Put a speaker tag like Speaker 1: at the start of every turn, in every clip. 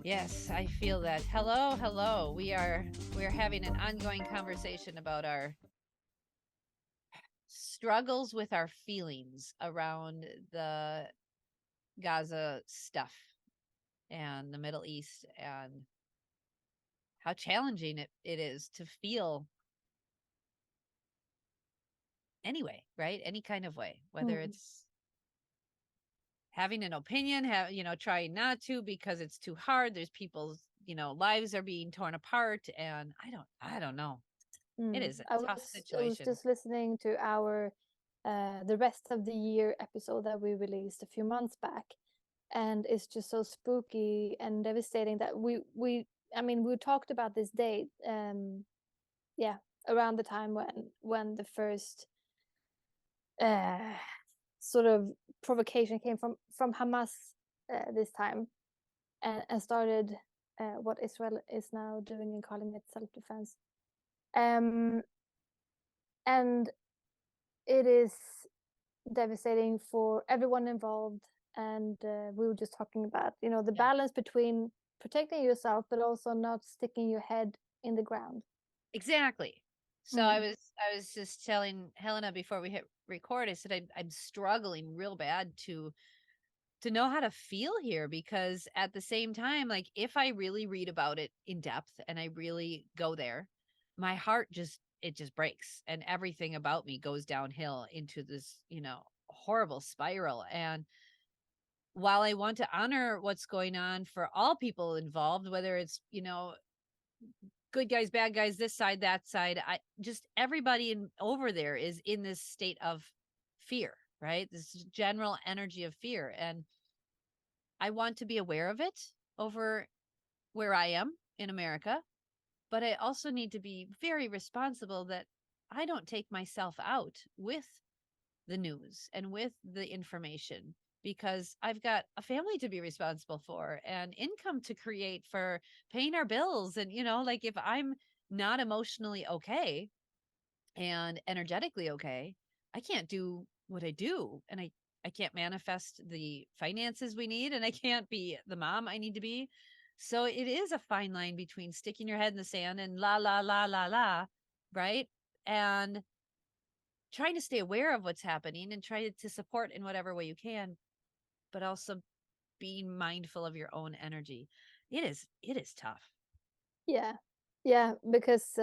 Speaker 1: Yes, I feel that. Hello, hello. We are having an ongoing conversation about our struggles with our feelings around the Gaza stuff and the Middle East and how challenging it is to feel anyway, right? Any kind of way, whether
Speaker 2: Mm.
Speaker 1: it's having an opinion, trying not to because it's too hard. There's people's, lives are being torn apart and I don't know. It
Speaker 2: Mm.
Speaker 1: is a
Speaker 2: I
Speaker 1: tough
Speaker 2: was
Speaker 1: situation.
Speaker 2: just listening to our the rest of the year episode that we released a few months back, and it's just so spooky and devastating that we talked about this date, yeah, around the time when the first uh sort of provocation came from Hamas, this time, and started what Israel is now doing and calling it self-defense. Um, and it is devastating for everyone involved. And we were just talking about, the
Speaker 1: Yeah.
Speaker 2: balance between protecting yourself, but also not sticking your head in the ground.
Speaker 1: Exactly. So I
Speaker 2: Mm.
Speaker 1: was I was just telling Helena before we hit record. I said I'm struggling real bad to know how to feel here because at the same time, like if I really read about it in depth and I really go there, my heart just breaks and everything about me goes downhill into this, horrible spiral. And while I want to honor what's going on for all people involved, whether it's, good guys, bad guys, this side, that side. I just everybody over there is in this state of fear, right? This general energy of fear. And I want to be aware of it over where I am in America, but I also need to be very responsible that I don't take myself out with the news and with the information because I've got a family to be responsible for and income to create for paying our bills. And, like if I'm not emotionally okay and energetically okay, I can't do what I do. And I can't manifest the finances we need and I can't be the mom I need to be. So it is a fine line between sticking your head in the sand and la, la, la, la, la, right? And trying to stay aware of what's happening and try to support in whatever way you can, but also being mindful of your own energy. It is tough.
Speaker 2: Yeah, yeah, because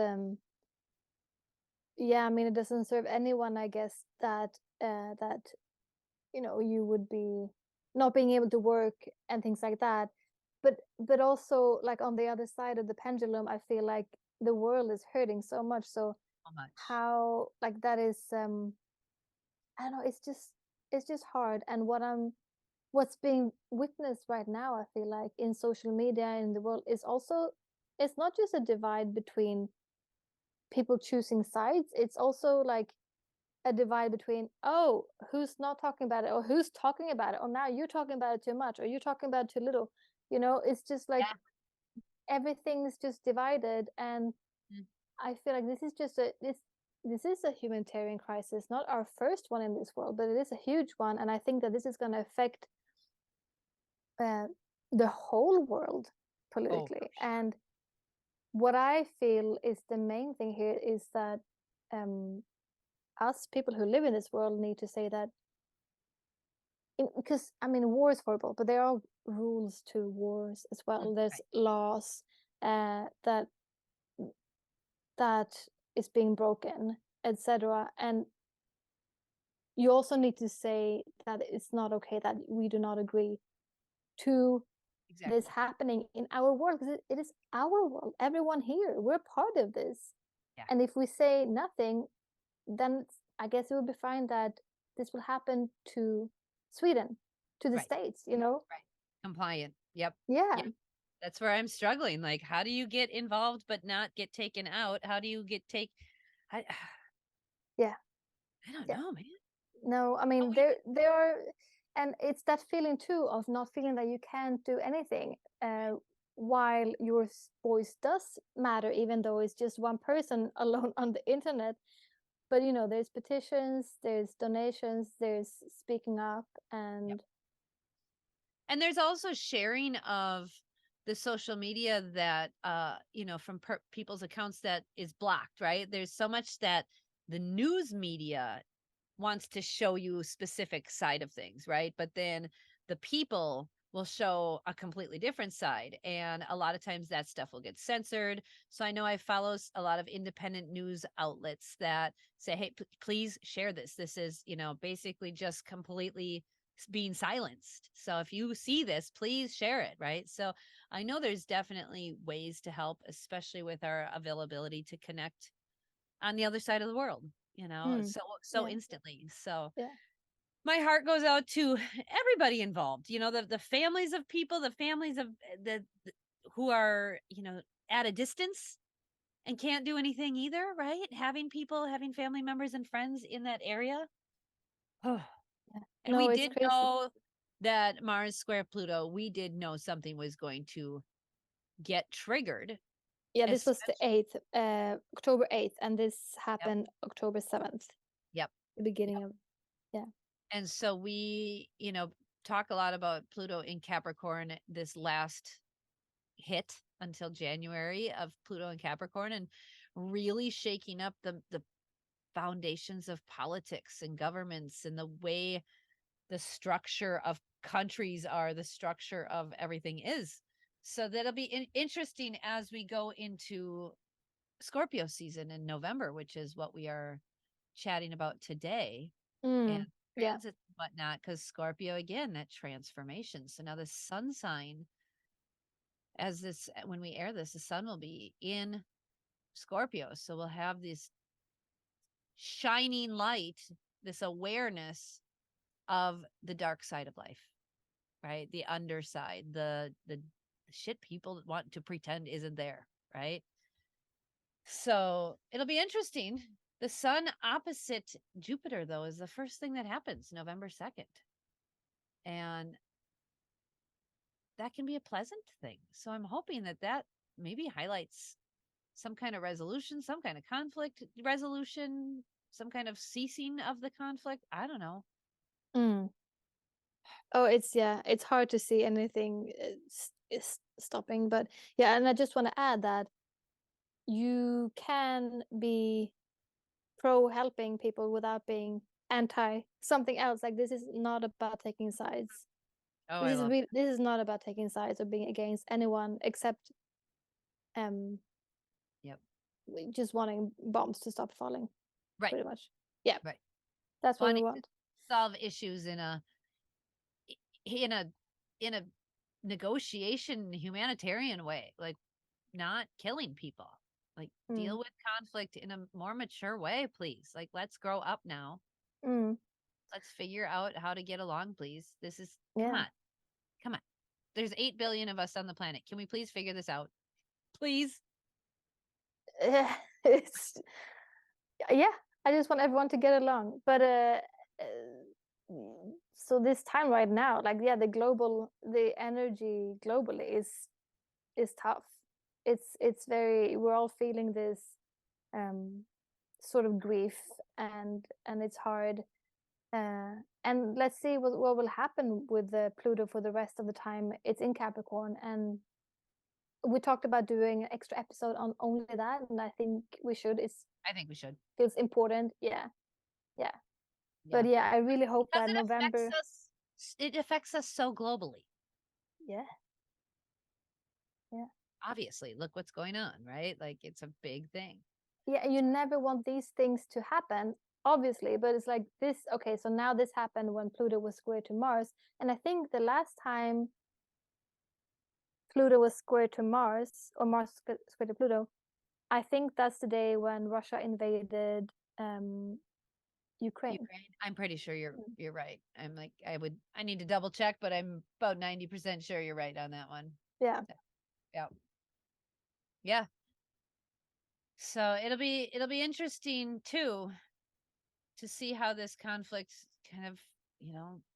Speaker 2: yeah, I mean, it doesn't serve anyone, I guess, that you would be not being able to work and things like that. But also, like, on the other side of the pendulum, I feel like the world is hurting so much. So
Speaker 1: So much.
Speaker 2: how, like, that is, I don't know, it's just hard. And what's being witnessed right now, I feel like, in social media in the world is also, it's not just a divide between people choosing sides, it's also like a divide between, oh, who's not talking about it, or who's talking about it, or now you're talking about it too much, or you're talking about it too little. It's just like
Speaker 1: Yeah.
Speaker 2: everything is just divided. And
Speaker 1: Mm.
Speaker 2: I feel like this is a humanitarian crisis, not our first one in this world, but it is a huge one. And I think that this is going to affect uh, the whole world
Speaker 1: Oh, for
Speaker 2: politically.
Speaker 1: sure.
Speaker 2: And what I feel is the main thing here is that, um, us people who live in this world need to say that, because I mean, war is horrible, but there are rules to wars as well. There's
Speaker 1: Right.
Speaker 2: laws that is being broken, etc. And you also need to say that it's not okay that we do not agree to this
Speaker 1: Exactly.
Speaker 2: happening in our world, because it is our world. Everyone here, we're part of this.
Speaker 1: Yeah.
Speaker 2: And if we say nothing, then I guess it would be fine that this will happen to Sweden, to the
Speaker 1: Right.
Speaker 2: States.
Speaker 1: Right. Compliant. Yep.
Speaker 2: Yeah,
Speaker 1: Yep. That's where I'm struggling. Like, how do you get involved but not get taken out? How do you get take? I,
Speaker 2: yeah,
Speaker 1: I don't
Speaker 2: yeah.
Speaker 1: know, man.
Speaker 2: No, I
Speaker 1: But
Speaker 2: mean,
Speaker 1: we
Speaker 2: there are, and it's that feeling too of not feeling that you can't do anything, while your voice does matter, even though it's just one person alone on the internet. But there's petitions, there's donations, there's speaking up.
Speaker 1: Yep.
Speaker 2: And
Speaker 1: And there's also sharing of the social media that from people's accounts that is blocked, right? There's so much that the news media wants to show you a specific side of things, right? But then the people will show a completely different side. And a lot of times that stuff will get censored. So I know I follow a lot of independent news outlets that say, hey, please share this. This is, basically just completely being silenced. So if you see this, please share it, right? So I know there's definitely ways to help, especially with our availability to connect on the other side of the world,
Speaker 2: Mm.
Speaker 1: so
Speaker 2: Yeah.
Speaker 1: instantly. So
Speaker 2: Yeah.
Speaker 1: my heart goes out to everybody involved, the families of people, the families of the who are, at a distance and can't do anything either, right? Having family members and friends in that area. Oh,
Speaker 2: Yeah.
Speaker 1: and we
Speaker 2: No, it's
Speaker 1: did
Speaker 2: crazy.
Speaker 1: know that Mars square Pluto, we did know something was going to get triggered,
Speaker 2: Yeah, this was the
Speaker 1: especially.
Speaker 2: 8th, October 8th, and this
Speaker 1: Yep,
Speaker 2: happened October 7th,
Speaker 1: yep,
Speaker 2: the beginning
Speaker 1: yep.
Speaker 2: of, yeah.
Speaker 1: And so we, talk a lot about Pluto in Capricorn, this last hit until January of Pluto in Capricorn, and really shaking up the foundations of politics and governments and the way the structure of countries are, the structure of everything is. So that'll be interesting as we go into Scorpio season in November, which is what we are chatting about today, and
Speaker 2: Mm. Yeah.
Speaker 1: transits and whatnot, because Scorpio, again, that transformation. So now the sun sign, as this, when we air this, the sun will be in Scorpio. So we'll have this shining light, this awareness of the dark side of life, right? The underside, the shit people want to pretend isn't there, right? So it'll be interesting. The sun opposite Jupiter, though, is the first thing that happens November 2nd. And that can be a pleasant thing. So I'm hoping that that maybe highlights some kind of resolution, some kind of conflict resolution, some kind of ceasing of the conflict. I don't know.
Speaker 2: Mm. Oh, yeah, it's hard to see anything is stopping, but yeah, and I just want to add that you can be pro helping people without being anti something else. Like, this is not about taking sides.
Speaker 1: Oh, I love that.
Speaker 2: This is not about taking sides or being against anyone except um
Speaker 1: Yep.
Speaker 2: just wanting bombs to stop falling,
Speaker 1: Right.
Speaker 2: pretty much. Yeah,
Speaker 1: Right.
Speaker 2: that's what we
Speaker 1: Wanting to
Speaker 2: want.
Speaker 1: solve issues in a in a negotiation humanitarian way, like not killing people. Like
Speaker 2: Mm.
Speaker 1: deal with conflict in a more mature way, please. Like let's grow up now.
Speaker 2: Mm.
Speaker 1: Let's figure out how to get along, please. This is come
Speaker 2: Yeah.
Speaker 1: on. Come on. There's 8 billion of us on the planet. Can we please figure this out? Please?
Speaker 2: It's, yeah, I just want everyone to get along, but so this time right now, like, yeah, the energy globally is tough. It's very, we're all feeling this um sort of grief, and it's hard, and let's see what will happen with the Pluto for the rest of the time it's in Capricorn. And we talked about doing an extra episode on only that, and I think we should. It's
Speaker 1: I think we should.
Speaker 2: feels important. Yeah. Yeah. But
Speaker 1: Yeah.
Speaker 2: yeah, I really hope
Speaker 1: Because
Speaker 2: that November.
Speaker 1: it affects us so globally.
Speaker 2: Yeah. Yeah.
Speaker 1: Obviously, look what's going on, right? Like it's a big thing.
Speaker 2: Yeah, you never want these things to happen, obviously, but it's like this. Okay, so now this happened when Pluto was square to Mars, and I think the last time Pluto was square to Mars, or Mars square to Pluto, I think that's the day when Russia invaded Ukraine.
Speaker 1: Ukraine. I'm pretty sure
Speaker 2: Mm.
Speaker 1: you're right. I need to double check, but I'm about 90% sure you're right on that one.
Speaker 2: Yeah.
Speaker 1: Yeah. Yeah. So it'll be interesting too to see how this conflict kind of,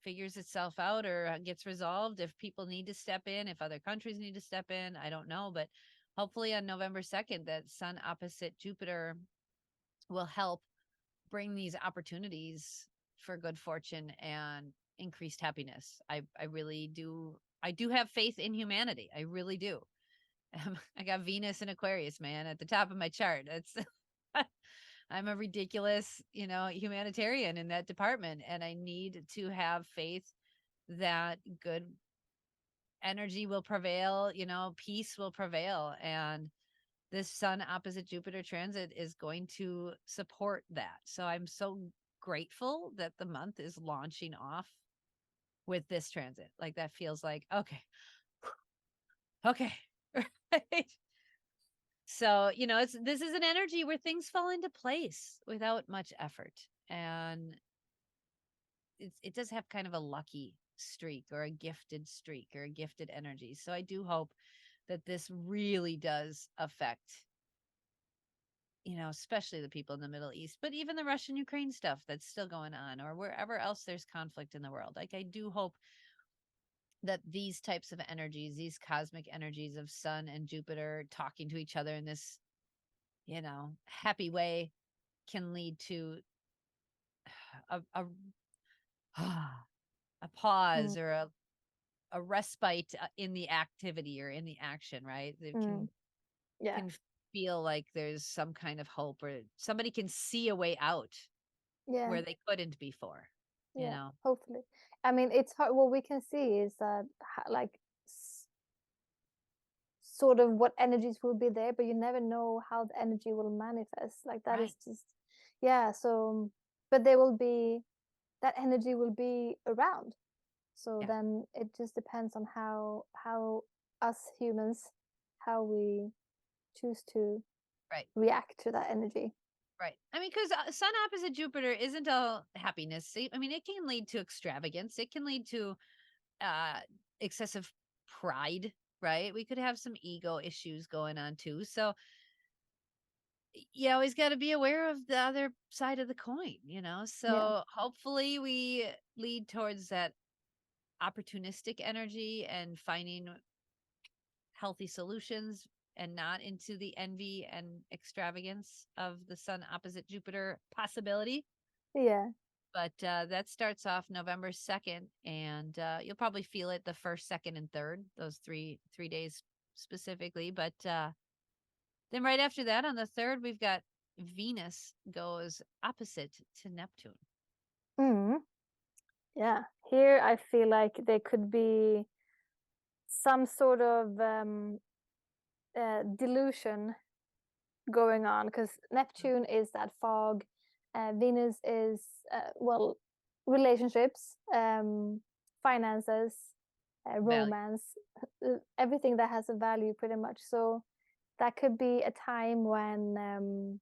Speaker 1: figures itself out or gets resolved, if people need to step in, if other countries need to step in, I don't know, but hopefully on November 2nd that sun opposite Jupiter will help bring these opportunities for good fortune and increased happiness. I really do I do have faith in humanity. I really do. I got Venus and Aquarius, man, at the top of my chart. That's I'm a ridiculous, humanitarian in that department, and I need to have faith that good energy will prevail, peace will prevail, and this sun opposite Jupiter transit is going to support that. So I'm so grateful that the month is launching off with this transit. Like that feels like, okay. Okay. Right. So, this is an energy where things fall into place without much effort. And it does have kind of a lucky streak or a gifted streak or a gifted energy. So I do hope that this really does affect, especially the people in the Middle East, but even the Russian Ukraine stuff that's still going on, or wherever else there's conflict in the world. Like I do hope that these types of energies, these cosmic energies of Sun and Jupiter talking to each other in this, happy way, can lead to a a
Speaker 2: Mm,
Speaker 1: pause or a respite in the activity or in the action, right? It
Speaker 2: mm, yeah,
Speaker 1: can feel like there's some kind of hope, or somebody can see a way out
Speaker 2: yeah,
Speaker 1: where they couldn't before, you
Speaker 2: yeah.
Speaker 1: know?
Speaker 2: Hopefully, I mean, it's hard. What we can see is that like sort of what energies will be there, but you never know how the energy will manifest. Like that
Speaker 1: Right.
Speaker 2: is just, yeah. So, but there will be that energy will be around. So
Speaker 1: Yeah.
Speaker 2: then it just depends on how us humans, how we choose to
Speaker 1: Right.
Speaker 2: react to that energy.
Speaker 1: Right. I mean, because Sun opposite Jupiter isn't all happiness. See, I mean, it can lead to extravagance. It can lead to uh excessive pride, right? We could have some ego issues going on too. So you always got to be aware of the other side of the coin,
Speaker 2: Yeah,
Speaker 1: So hopefully we lead towards that opportunistic energy and finding healthy solutions and not into the envy and extravagance of the Sun opposite Jupiter possibility.
Speaker 2: yeah,
Speaker 1: But that starts off November 2nd, and you'll probably feel it the first, second, and third, those three days specifically. But then right after that, on the third, we've got Venus goes opposite to Neptune.
Speaker 2: mm, yeah. Here I feel like there could be some sort of delusion going on because Neptune is that fog, Venus is well, relationships, finances,
Speaker 1: Value.
Speaker 2: romance, everything that has a value pretty much. So that could be a time when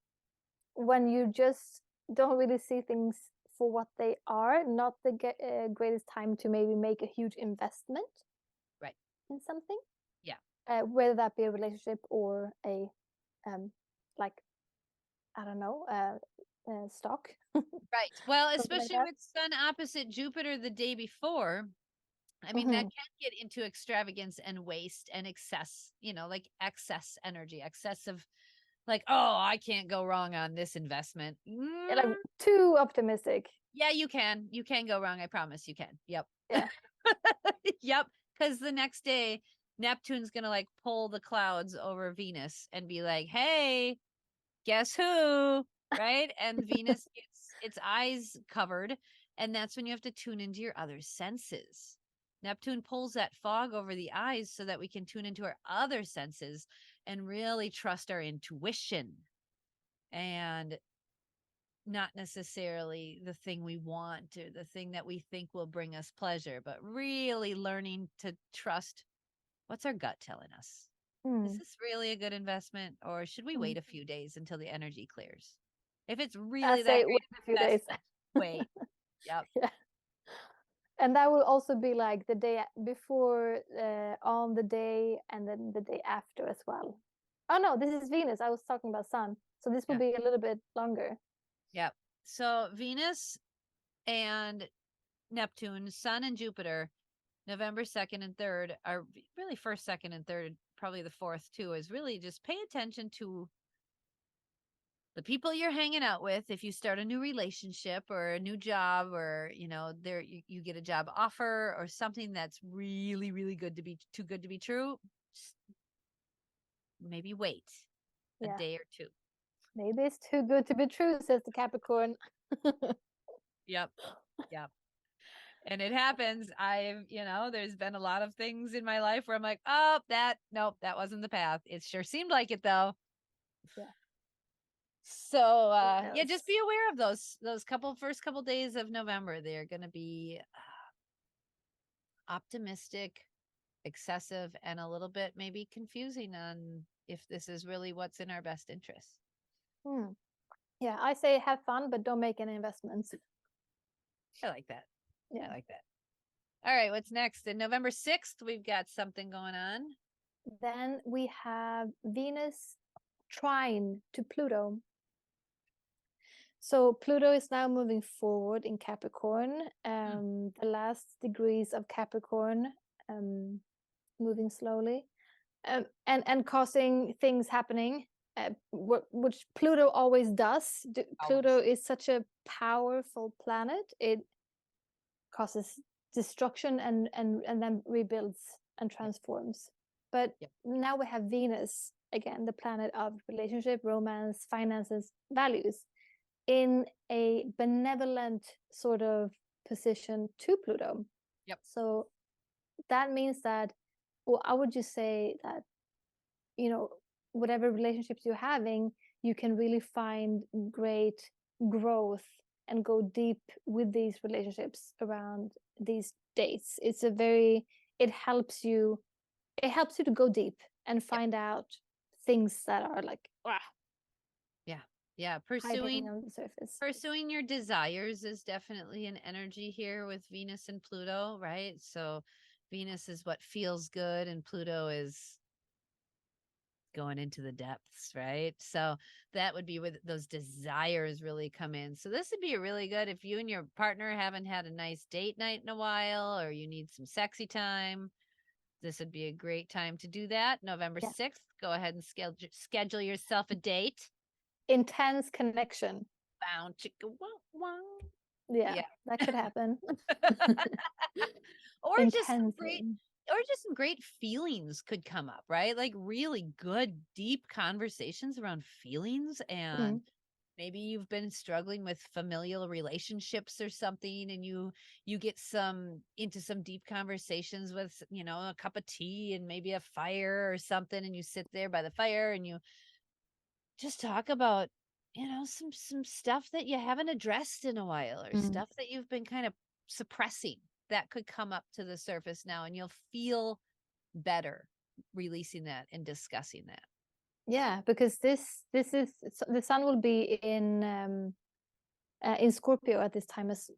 Speaker 2: you just don't really see things for what they are, not the greatest time to maybe make a huge investment
Speaker 1: Right.
Speaker 2: in something,
Speaker 1: Yeah.
Speaker 2: whether that be a relationship or a um, like I don't know, stock,
Speaker 1: Right. Well,
Speaker 2: something like
Speaker 1: especially
Speaker 2: that.
Speaker 1: with Sun opposite Jupiter the day before, I mean, that
Speaker 2: Hmm.
Speaker 1: can get into extravagance and waste and excess, like excess energy, excessive, like, oh, I can't go wrong on this investment.
Speaker 2: Like too optimistic.
Speaker 1: Yeah, you can. You can go wrong. I promise you can. Yep.
Speaker 2: Yeah.
Speaker 1: Yep. Because the next day, Neptune's going to like pull the clouds over Venus and be like, hey, guess who? Right. And Venus gets its eyes covered. And that's when you have to tune into your other senses. Neptune pulls that fog over the eyes so that we can tune into our other senses and really trust our intuition and not necessarily the thing we want or the thing that we think will bring us pleasure, but really learning to trust what's our gut telling us. Is
Speaker 2: Mm.
Speaker 1: this really a good investment, or should we
Speaker 2: Mm.
Speaker 1: wait a few days until the energy clears? If it's
Speaker 2: I
Speaker 1: really that
Speaker 2: say wait
Speaker 1: great
Speaker 2: a
Speaker 1: of
Speaker 2: few
Speaker 1: an
Speaker 2: days.
Speaker 1: investment, wait. Yep.
Speaker 2: Yeah. And that will also be like the day before, on the day, and then the day after as well. Oh no, this is Venus. I was talking about Sun. So this will
Speaker 1: Yeah.
Speaker 2: be a little bit longer.
Speaker 1: Yep. So Venus and Neptune, Sun and Jupiter, November 2nd and 3rd are really first, second, and third, probably the fourth too, is really just pay attention to the people you're hanging out with, if you start a new relationship or a new job, or there you get a job offer or something that's really, really good to be too good to be true, just maybe wait a
Speaker 2: Yeah.
Speaker 1: day or two.
Speaker 2: Maybe it's too good to be true, says the Capricorn.
Speaker 1: Yep. Yep. And it happens. There's been a lot of things in my life where I'm like, oh, nope, that wasn't the path. It sure seemed like it though.
Speaker 2: Yeah.
Speaker 1: So
Speaker 2: What
Speaker 1: yeah, just
Speaker 2: else?
Speaker 1: be aware of those first couple days of November. They're gonna be optimistic, excessive, and a little bit maybe confusing on if this is really what's in our best interest.
Speaker 2: Hmm. Yeah, I say have fun, but don't make any investments.
Speaker 1: I like that. I
Speaker 2: Yeah.
Speaker 1: like that. All right, what's next? In November 6th, we've got something going on.
Speaker 2: Then we have Venus trine to Pluto. So Pluto is now moving forward in Capricorn.
Speaker 1: Hmm.
Speaker 2: The last degrees of Capricorn, moving slowly, and causing things happening, which Pluto always does. Pluto
Speaker 1: Always.
Speaker 2: is such a powerful planet. It causes destruction and then rebuilds and
Speaker 1: Yep.
Speaker 2: transforms. But
Speaker 1: Yep.
Speaker 2: now we have Venus again, the planet of relationship, romance, finances, values, in a benevolent sort of position to Pluto.
Speaker 1: Yep.
Speaker 2: So that means that, or I would just say that, you know, whatever relationships you're having, you can really find great growth and go deep with these relationships around these dates. It helps you, to go deep and
Speaker 1: Yep.
Speaker 2: find out things that are like
Speaker 1: Yeah. Yeah.
Speaker 2: hiding
Speaker 1: Pursuing
Speaker 2: on the surface.
Speaker 1: pursuing your desires is definitely an energy here with Venus and Pluto, right? So Venus is what feels good and Pluto is going into the depths, right? So that would be where those desires really come in. So this would be really good if you and your partner haven't had a nice date night in a while, or you need some sexy time. This would be a great time to do that. November
Speaker 2: Yeah.
Speaker 1: 6th, go ahead and schedule yourself a date.
Speaker 2: Intense connection.
Speaker 1: Bound chicka wow wow.
Speaker 2: Yeah,
Speaker 1: Yeah.
Speaker 2: that could happen.
Speaker 1: or just some great
Speaker 2: Intensely.
Speaker 1: or just some great feelings could come up, right? Like really good deep conversations around feelings, and
Speaker 2: Mm.
Speaker 1: maybe you've been struggling with familial relationships or something, and you get some into some deep conversations with a cup of tea and maybe a fire or something, and you sit there by the fire and you just talk about some stuff that you haven't addressed in a while, or
Speaker 2: Mm.
Speaker 1: stuff that you've been kind of suppressing that could come up to the surface now, and you'll feel better releasing that and discussing that.
Speaker 2: Yeah, because this is the sun will be in Scorpio at this time as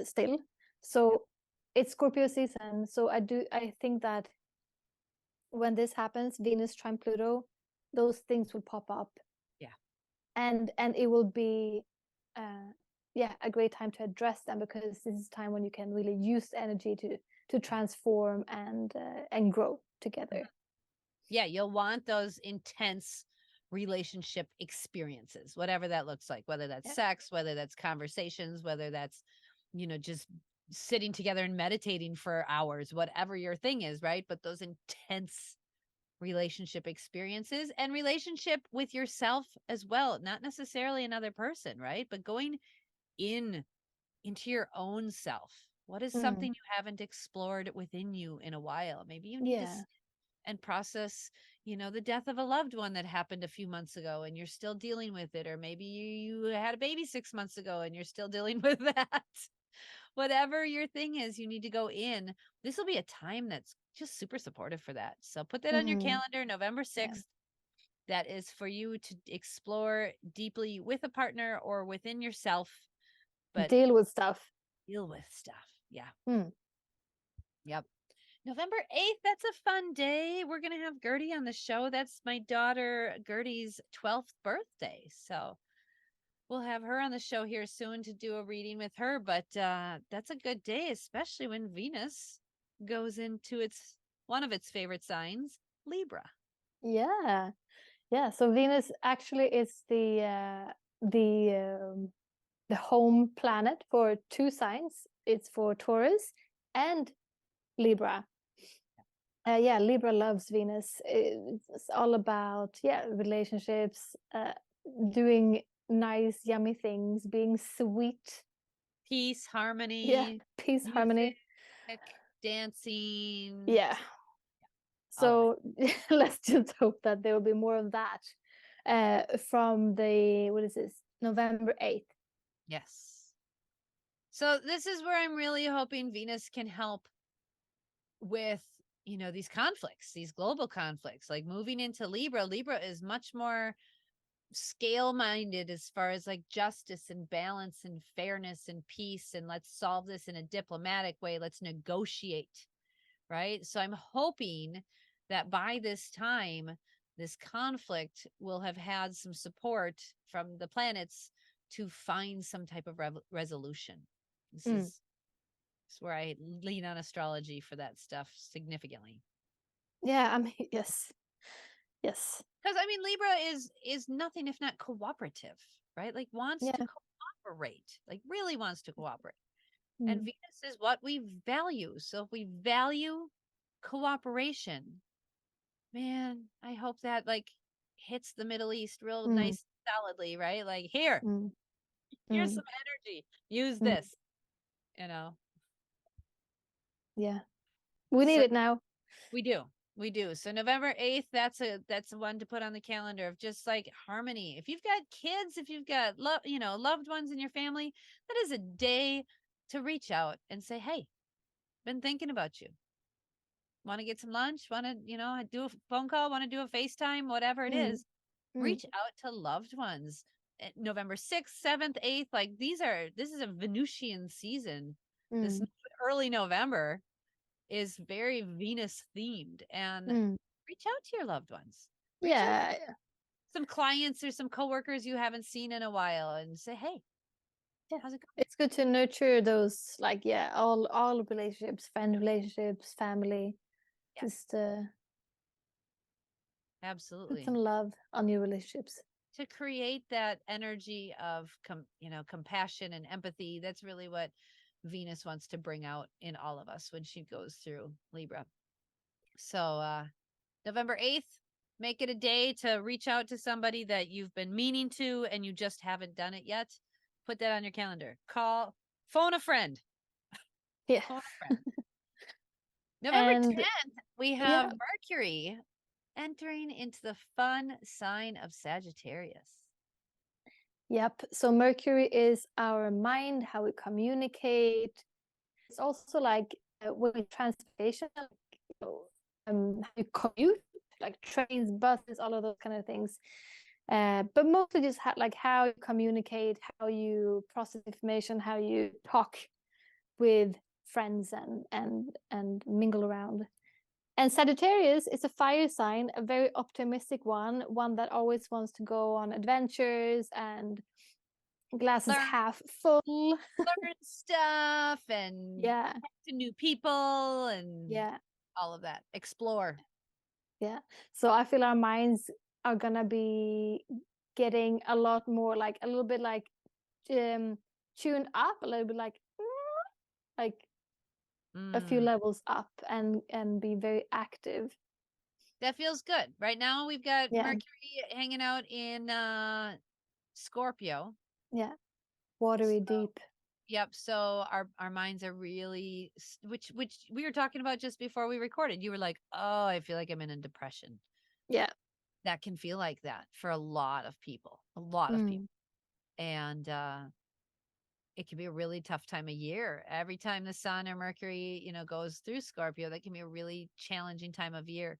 Speaker 2: still.
Speaker 1: Yep.
Speaker 2: So it's Scorpio season. So I think that when this happens, Venus trine Pluto, those things will pop up,
Speaker 1: Yeah.
Speaker 2: and it will be yeah, a great time to address them, because this is time when you can really use the energy to
Speaker 1: Yeah.
Speaker 2: transform and grow together.
Speaker 1: Yeah, you'll want those intense relationship experiences, whatever that looks like, whether that's
Speaker 2: Yeah.
Speaker 1: sex, whether that's conversations, whether that's, just sitting together and meditating for hours, whatever your thing is, right? But those intense relationship experiences and relationship with yourself as well, not necessarily another person, right? But going in into your own self. What is
Speaker 2: Mm.
Speaker 1: something you haven't explored within you in a while? Maybe you need to
Speaker 2: Yeah.
Speaker 1: and process, the death of a loved one that happened a few months ago and you're still dealing with it. Or maybe you had a baby 6 months ago and you're still dealing with that. Whatever your thing is, you need to go in. This will be a time that's just super supportive for that. So put that on your
Speaker 2: Mm.
Speaker 1: calendar, November
Speaker 2: Yeah.
Speaker 1: 6th. That is for you to explore deeply with a partner or within yourself, but
Speaker 2: Deal with stuff.
Speaker 1: deal with stuff. Yeah.
Speaker 2: Mm.
Speaker 1: Yep. November 8th, that's a fun day. We're going to have Gertie on the show. That's my daughter Gertie's 12th birthday. So we'll have her on the show here soon to do a reading with her. But that's a good day, especially when Venus goes into one of its favorite signs, Libra.
Speaker 2: Yeah. Yeah, so Venus actually is the home planet for two signs. It's for Taurus and Libra. Yeah, Libra loves Venus. It's all about, yeah, relationships, doing nice, yummy things, being sweet.
Speaker 1: Peace,
Speaker 2: Yeah,
Speaker 1: harmony,
Speaker 2: peace, harmony.
Speaker 1: music, dancing,
Speaker 2: Yeah.
Speaker 1: all of it.
Speaker 2: So let's just hope that there will be more of that from the, what is this, November 8th.
Speaker 1: Yes. So this is where I'm really hoping Venus can help with, these conflicts, these global conflicts. Like moving into Libra, Libra is much more scale minded as far as like justice and balance and fairness and peace, and let's solve this in a diplomatic way, let's negotiate, right? So I'm hoping that by this time this conflict will have had some support from the planets to find some type of resolution. This
Speaker 2: Mm.
Speaker 1: is where I lean on astrology for that stuff significantly.
Speaker 2: Yeah, I mean, yes, yes,
Speaker 1: Because I mean, Libra is nothing if not cooperative, right? Like wants to
Speaker 2: yeah.
Speaker 1: cooperate, like really wants to cooperate. And
Speaker 2: Mm.
Speaker 1: Venus is what we value. So if we value cooperation, man, I hope that like hits the Middle East real
Speaker 2: Mm.
Speaker 1: nice solidly, right? Like
Speaker 2: Mm.
Speaker 1: here's
Speaker 2: Mm.
Speaker 1: some energy. Use
Speaker 2: Mm.
Speaker 1: this, you know.
Speaker 2: Yeah, we need
Speaker 1: So
Speaker 2: it now.
Speaker 1: we do. We do. So November 8th, that's one to put on the calendar of just like harmony. If you've got kids, if you've got loved ones in your family, that is a day to reach out and say, "Hey, been thinking about you. Want to get some lunch? Want to, do a phone call, want to do a FaceTime, whatever it
Speaker 2: Mm.
Speaker 1: is."
Speaker 2: Mm.
Speaker 1: Reach out to loved ones. November 6th, 7th, 8th, like this is a Venusian season. This
Speaker 2: Mm.
Speaker 1: early November is very Venus themed, and
Speaker 2: Mm.
Speaker 1: reach out to your loved ones. Reach out to
Speaker 2: Yeah,
Speaker 1: some clients or some coworkers you haven't seen in a while and say, "Hey,
Speaker 2: yeah.
Speaker 1: how's it going?"
Speaker 2: It's good to nurture those, like, yeah, all relationships, friend relationships, family.
Speaker 1: Yeah,
Speaker 2: Just put some
Speaker 1: absolutely.
Speaker 2: love on your relationships.
Speaker 1: To create that energy of compassion and empathy, that's really what Venus wants to bring out in all of us when she goes through Libra. So, November 8th, make it a day to reach out to somebody that you've been meaning to and you just haven't done it yet. Put that on your calendar. Phone a friend.
Speaker 2: Yeah.
Speaker 1: Phone a friend. November
Speaker 2: And
Speaker 1: 10th, we have
Speaker 2: yeah,
Speaker 1: Mercury entering into the fun sign of Sagittarius.
Speaker 2: yep. So Mercury is our mind, how we communicate. It's also like with transportation, like, how you commute, like trains, buses, all of those kind of things. But mostly just like how you communicate, how you process information, how you talk with friends and mingle around. And Sagittarius is a fire sign, a very optimistic one that always wants to go on adventures and glasses
Speaker 1: Learn,
Speaker 2: half full.
Speaker 1: learn stuff and
Speaker 2: Yeah,
Speaker 1: talk to new people and
Speaker 2: yeah,
Speaker 1: all of that. Explore.
Speaker 2: yeah. So I feel our minds are gonna be getting a lot more, like a little bit like tuned up, a little bit like a few
Speaker 1: Mm,
Speaker 2: levels up and be very active.
Speaker 1: that feels good. Right now we've got
Speaker 2: Yeah,
Speaker 1: Mercury hanging out in Scorpio.
Speaker 2: yeah. Watery
Speaker 1: So,
Speaker 2: deep.
Speaker 1: yep. So our minds are really which we were talking about just before we recorded. You were like, "Oh, I feel like I'm in a depression."
Speaker 2: Yeah.
Speaker 1: That can feel like that for a lot of people. A lot of people.
Speaker 2: Mm,
Speaker 1: And it can be a really tough time of year. Every time the sun or Mercury, goes through Scorpio, that can be a really challenging time of year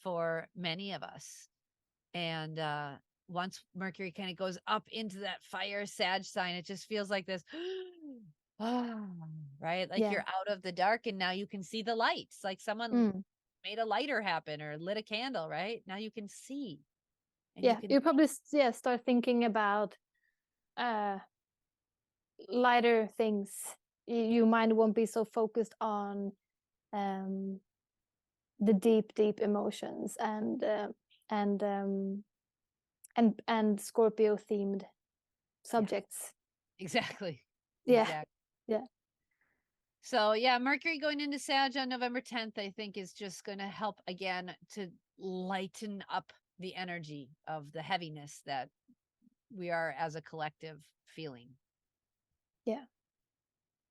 Speaker 1: for many of us. And once Mercury kind of goes up into that fire Sag sign, it just feels like this, ah, right? Like
Speaker 2: yeah.
Speaker 1: you're out of the dark and now you can see the lights. Like someone
Speaker 2: Mm.
Speaker 1: made a lighter happen or lit a candle, right? Now you can see and you
Speaker 2: Yeah,
Speaker 1: can,
Speaker 2: you probably yeah start thinking about uh lighter things. Your mind won't be so focused on um the deep emotions and and Scorpio themed subjects.
Speaker 1: Exactly.
Speaker 2: Yeah.
Speaker 1: Exactly.
Speaker 2: Yeah.
Speaker 1: So yeah, Mercury going into Sag on November 10th, I think is just going to help again to lighten up the energy of the heaviness that we are as a collective feeling.
Speaker 2: Yeah.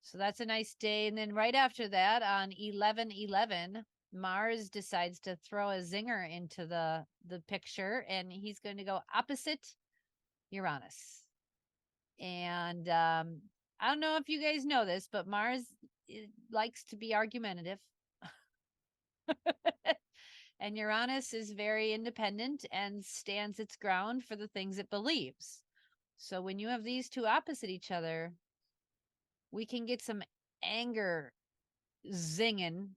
Speaker 1: So that's a nice day. And then right after that on 11/11, Mars decides to throw a zinger into the picture, and he's going to go opposite Uranus. And I don't know if you guys know this, but Mars likes to be argumentative. And Uranus is very independent and stands its ground for the things it believes. So when you have these two opposite each other, we can get some anger zinging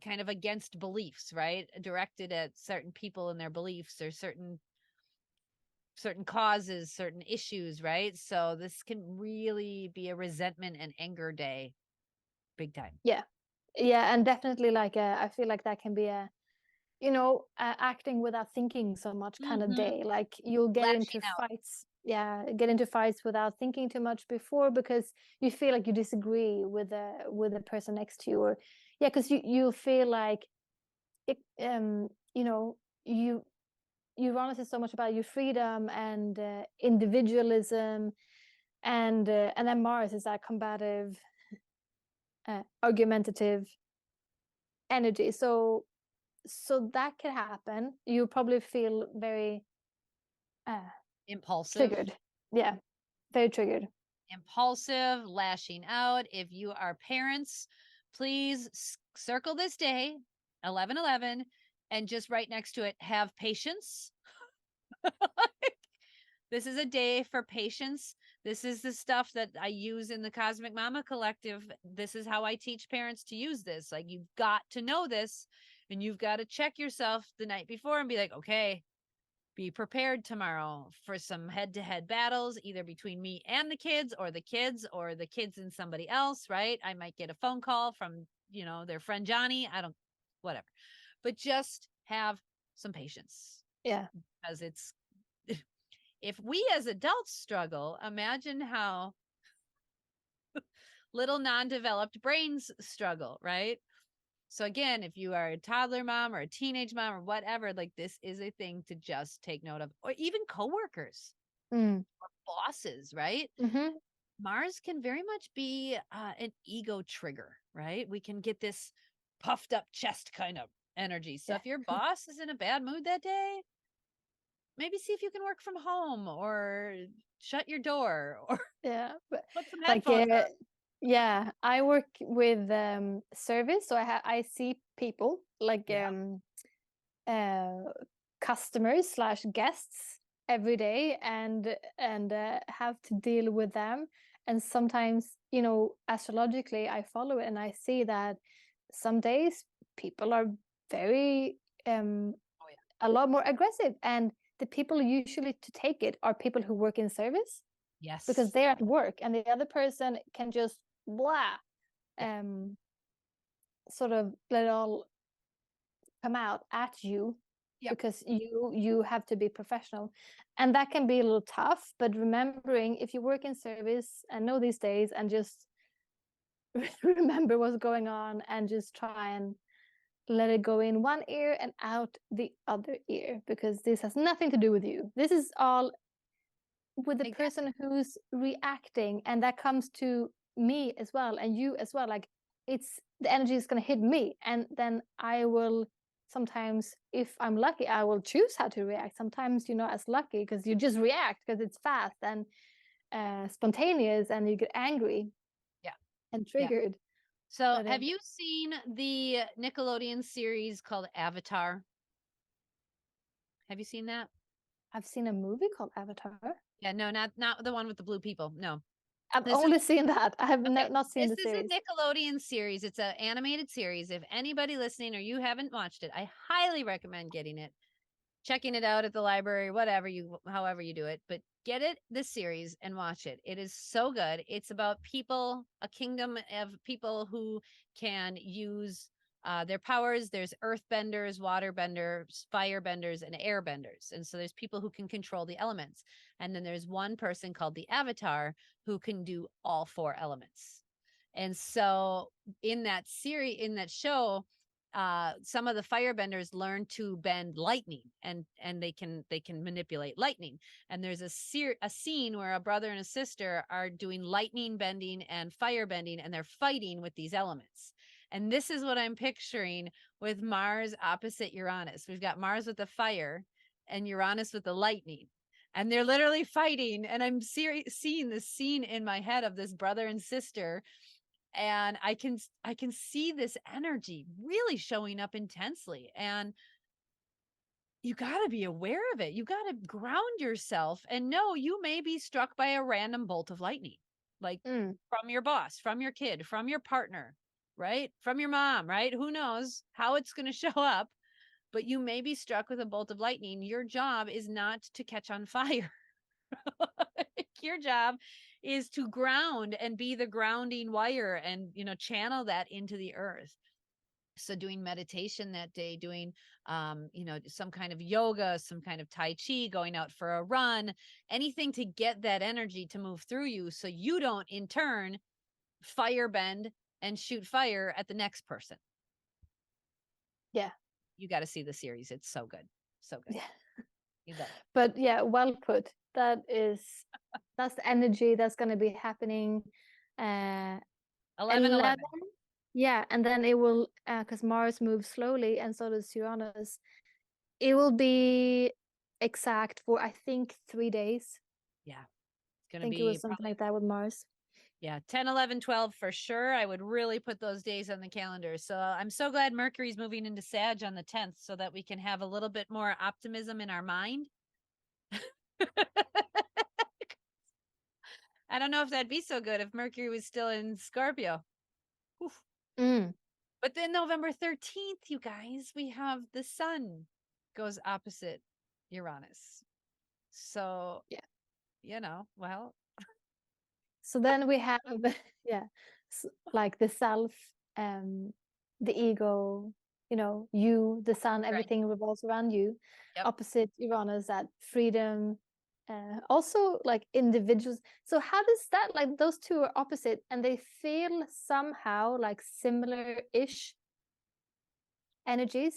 Speaker 1: kind of against beliefs, right? Directed at certain people and their beliefs or certain causes, certain issues, right? So this can really be a resentment and anger day, big time.
Speaker 2: Yeah. Yeah, and definitely like I feel like that can be a, acting without thinking so much kind of
Speaker 1: Mm-hmm.
Speaker 2: day. Like you'll get
Speaker 1: Lashing
Speaker 2: into
Speaker 1: out.
Speaker 2: fights. Yeah, get into fights without thinking too much before because you feel like you disagree with the person next to you, or yeah, because you feel like it, you Uranus is so much about your freedom and individualism, and then Mars is that combative, argumentative energy. So that could happen. You probably feel very uh,
Speaker 1: Impulsive.
Speaker 2: triggered. Yeah, very triggered.
Speaker 1: Impulsive, lashing out. If you are parents, please circle this day, 11/11, and just right next to it, have patience. This is a day for patience. This is the stuff that I use in the Cosmic Mama Collective. This is how I teach parents to use this. Like, you've got to know this, and you've got to check yourself the night before and be like, okay, be prepared tomorrow for some head-to-head battles, either between me and the kids and somebody else, right? I might get a phone call from, their friend Johnny. I don't, whatever. But just have some patience,
Speaker 2: Yeah,
Speaker 1: because it's, if we as adults struggle, imagine how little non-developed brains struggle, right? So again, if you are a toddler mom or a teenage mom or whatever, like, this is a thing to just take note of, or even coworkers,
Speaker 2: mm.
Speaker 1: bosses, right?
Speaker 2: Mm-hmm.
Speaker 1: Mars can very much be an ego trigger, right? We can get this puffed up chest kind of energy. So
Speaker 2: Yeah,
Speaker 1: if your boss is in a bad mood that day, maybe see if you can work from home or shut your door or
Speaker 2: yeah, but
Speaker 1: put some
Speaker 2: like
Speaker 1: headphones on.
Speaker 2: yeah, I work with service, so I see people like
Speaker 1: Yeah.
Speaker 2: uh customers slash guests every day, and have to deal with them. And sometimes, astrologically, I follow it and I see that some days people are very
Speaker 1: Oh, yeah.
Speaker 2: a lot more aggressive, and the people usually to take it are people who work in service because
Speaker 1: Yes.
Speaker 2: they're at work, and the other person can just blah,
Speaker 1: Yeah.
Speaker 2: um sort of let it all come out at you
Speaker 1: Yep.
Speaker 2: because you have to be professional, and that can be a little tough. But remembering, if you work in service and know these days, and just remember what's going on and just try and let it go in one ear and out the other ear, because this has nothing to do with you. This is all with the
Speaker 1: Exactly.
Speaker 2: person who's reacting, and that comes to me as well and you as well. Like, it's the energy is going to hit me, and then I will sometimes, if I'm lucky, I will choose how to react. Sometimes you're not as lucky because you just react because it's fast and spontaneous, and you get angry
Speaker 1: Yeah.
Speaker 2: and
Speaker 1: Yeah.
Speaker 2: triggered.
Speaker 1: So,
Speaker 2: But
Speaker 1: have you seen the Nickelodeon series called Avatar? Have you seen that?
Speaker 2: I've seen a movie called Avatar.
Speaker 1: Yeah, no, not the one with the blue people. No.
Speaker 2: I've
Speaker 1: This is
Speaker 2: only seen that. I have
Speaker 1: okay.
Speaker 2: not seen
Speaker 1: This
Speaker 2: the
Speaker 1: is a
Speaker 2: series.
Speaker 1: Nickelodeon series. It's an animated series. If anybody listening or you haven't watched it, I highly recommend getting it, checking it out at the library, however you do it, but get it, this series, and watch it. It is so good. It's about people, a kingdom of people who can use their powers, there's earth benders, water benders, fire benders, and air benders. And so there's people who can control the elements. And then there's one person called the Avatar who can do all four elements. And so in that series, in that show, some of the firebenders learn to bend lightning, and they can manipulate lightning. And there's a scene where a brother and a sister are doing lightning bending and fire bending, and they're fighting with these elements. And this is what I'm picturing with Mars opposite Uranus. We've got Mars with the fire and Uranus with the lightning. And they're literally fighting. And I'm seeing this scene in my head of this brother and sister. And I can see this energy really showing up intensely. And you got to be aware of it. You got to ground yourself and know you may be struck by a random bolt of lightning, like from your boss, from your kid, from your partner, right? From your mom, right? Who knows how it's going to show up, but you may be struck with a bolt of lightning. Your job is not to catch on fire. Your job is to ground and be the grounding wire and, channel that into the earth. So doing meditation that day, doing, some kind of yoga, some kind of Tai Chi, going out for a run, anything to get that energy to move through you so you don't in turn fire bend and shoot fire at the next person.
Speaker 2: Yeah.
Speaker 1: You got to see the series. It's so good. So good.
Speaker 2: Yeah.
Speaker 1: You bet.
Speaker 2: But yeah, well put. That's the energy that's going to be happening.
Speaker 1: 11.
Speaker 2: Yeah, and then it will, because Mars moves slowly and so does Uranus. It will be exact for, I think, 3 days.
Speaker 1: Yeah. It's
Speaker 2: I
Speaker 1: going to
Speaker 2: think
Speaker 1: be
Speaker 2: it was something like that with Mars.
Speaker 1: Yeah, 10, 11, 12 for sure. I would really put those days on the calendar. So I'm so glad Mercury's moving into Sag on the 10th so that we can have a little bit more optimism in our mind. I don't know if that'd be so good if Mercury was still in Scorpio. But then November 13th, you guys, we have the sun goes opposite Uranus. So,
Speaker 2: yeah,
Speaker 1: well.
Speaker 2: So then we have, yeah, like the self, the ego, you, the sun, everything revolves around you.
Speaker 1: Yep.
Speaker 2: Opposite Uranus, that freedom, also like individuals. So how does that, like those two are opposite and they feel somehow like similar-ish energies?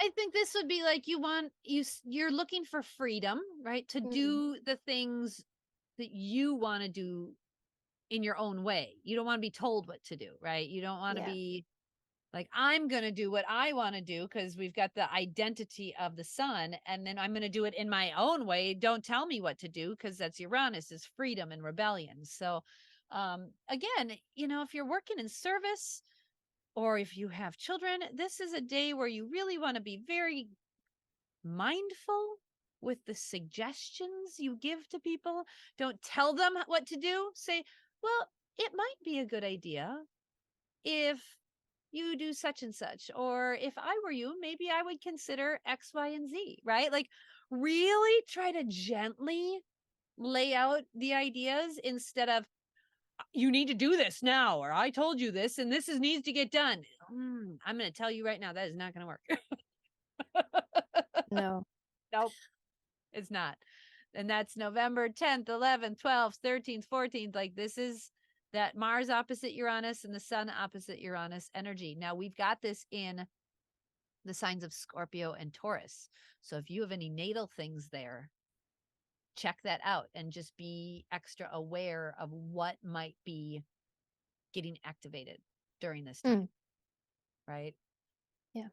Speaker 1: I think this would be like you're looking for freedom, right? To do the things that you want to do in your own way. You don't want to be told what to do, right? You don't want to be like, I'm going to do what I want to do because we've got the identity of the sun, and then I'm going to do it in my own way. Don't tell me what to do because that's Uranus, is freedom and rebellion. So again, if you're working in service or if you have children, this is a day where you really want to be very mindful with the suggestions you give to people. Don't tell them what to do. Say, well, it might be a good idea if you do such and such, or if I were you, maybe I would consider X, Y, and Z, right? Like really try to gently lay out the ideas instead of, you need to do this now, or I told you this and this needs to get done. I'm going to tell you right now, that is not going to work.
Speaker 2: No.
Speaker 1: Nope, it's not. And that's November 10th, 11th, 12th, 13th, 14th. Like this is that Mars opposite Uranus and the sun opposite Uranus energy. Now we've got this in the signs of Scorpio and Taurus. So if you have any natal things there, check that out and just be extra aware of what might be getting activated during this time. Right?
Speaker 2: Yeah.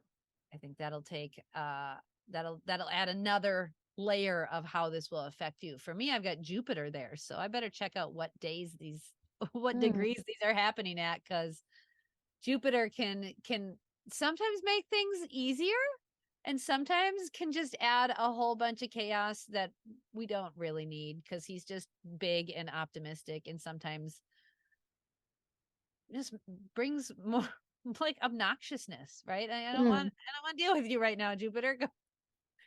Speaker 1: I think that'll take that'll add another layer of how this will affect you. For me, I've got Jupiter there, so I better check out what days what degrees these are happening at, because Jupiter can sometimes make things easier and sometimes can just add a whole bunch of chaos that we don't really need, because he's just big and optimistic and sometimes just brings more like obnoxiousness, right? I don't want to deal with you right now, Jupiter.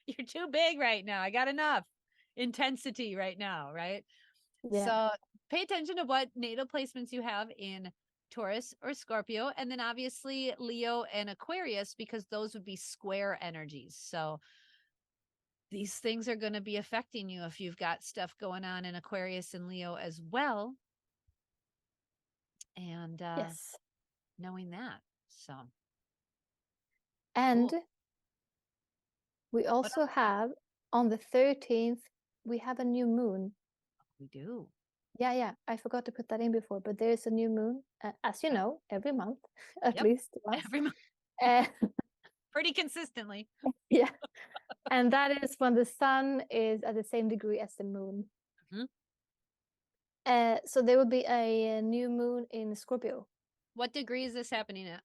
Speaker 1: You're too big right now. I got enough intensity right now, right?
Speaker 2: Yeah.
Speaker 1: So pay attention to what natal placements you have in Taurus or Scorpio, and then obviously Leo and Aquarius, because those would be square energies. So these things are going to be affecting you if you've got stuff going on in Aquarius and Leo as well. And
Speaker 2: Yes.
Speaker 1: knowing that. So
Speaker 2: And
Speaker 1: cool.
Speaker 2: we
Speaker 1: What
Speaker 2: also
Speaker 1: else?
Speaker 2: have on the 13th, we have a new moon.
Speaker 1: We do.
Speaker 2: Yeah, I forgot to put that in before, but there is a new moon, as you
Speaker 1: Okay.
Speaker 2: know, every month, at
Speaker 1: Yep.
Speaker 2: least once.
Speaker 1: Every month.
Speaker 2: Uh,
Speaker 1: Pretty consistently.
Speaker 2: yeah, and that is when the sun is at the same degree as the moon.
Speaker 1: Mhm.
Speaker 2: So there will be a new moon in Scorpio.
Speaker 1: What degree is this happening at?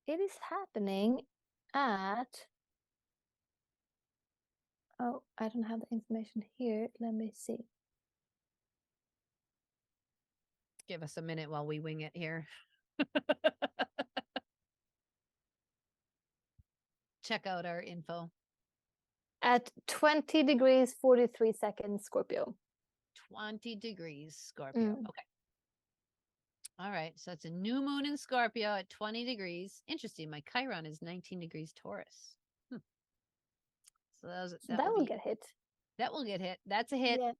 Speaker 2: It is happening at, oh, I don't have the information here. Let me see.
Speaker 1: Give us a minute while we wing it here. Check out our info.
Speaker 2: At 20 degrees 43 seconds Scorpio.
Speaker 1: 20 degrees Scorpio.
Speaker 2: Mm.
Speaker 1: Okay. All right. So it's a new moon in Scorpio at 20 degrees. Interesting. My Chiron is 19 degrees Taurus. So that
Speaker 2: That
Speaker 1: will
Speaker 2: will
Speaker 1: be,
Speaker 2: get hit.
Speaker 1: that will get hit. That's a hit.
Speaker 2: Yeah.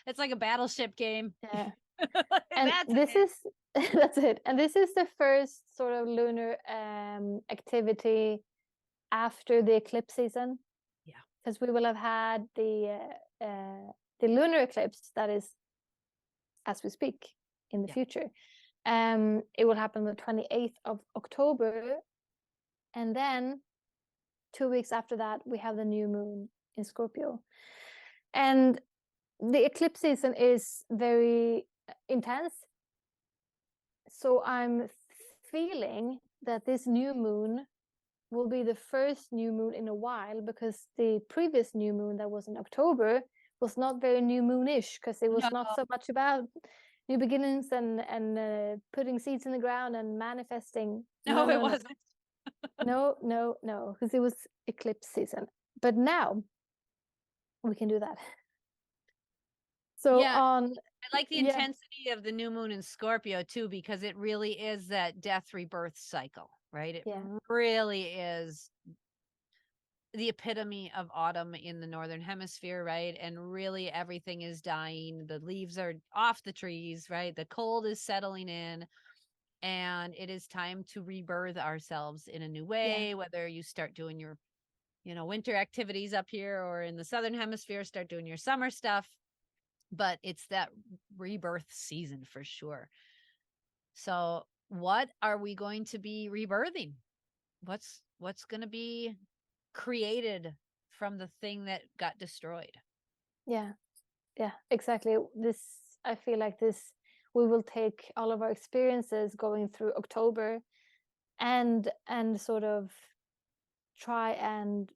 Speaker 1: It's like a battleship game.
Speaker 2: Yeah. And
Speaker 1: That's a
Speaker 2: this
Speaker 1: hit.
Speaker 2: is that's it. And this is the first sort of lunar activity after the eclipse season.
Speaker 1: Yeah.
Speaker 2: Because we will have had the lunar eclipse that is as we speak in the
Speaker 1: Yeah.
Speaker 2: future. It will happen the 28th of October. And then 2 weeks after that, we have the new moon in Scorpio. And the eclipse season is very intense. So I'm feeling that this new moon will be the first new moon in a while, because the previous new moon that was in October was not very new moonish, because it was
Speaker 1: No,
Speaker 2: not so much about new beginnings and putting seeds in the ground and manifesting.
Speaker 1: no, it
Speaker 2: No,
Speaker 1: wasn't.
Speaker 2: no, because it was eclipse season. But now we can do that. So
Speaker 1: Yeah.
Speaker 2: on,
Speaker 1: I like the
Speaker 2: yeah,
Speaker 1: intensity of the new moon in Scorpio too, because it really is that death rebirth cycle, right? It
Speaker 2: yeah,
Speaker 1: really is the epitome of autumn in the northern hemisphere, right? And really everything is dying. The leaves are off the trees, right? The cold is settling in, and it is time to rebirth ourselves in a new
Speaker 2: yeah,
Speaker 1: way, whether you start doing your, winter activities up here, or in the southern hemisphere, start doing your summer stuff. But it's that rebirth season for sure. So what are we going to be rebirthing? What's going to be created from the thing that got destroyed?
Speaker 2: yeah, exactly. This, I feel like this, we will take all of our experiences going through October and sort of try and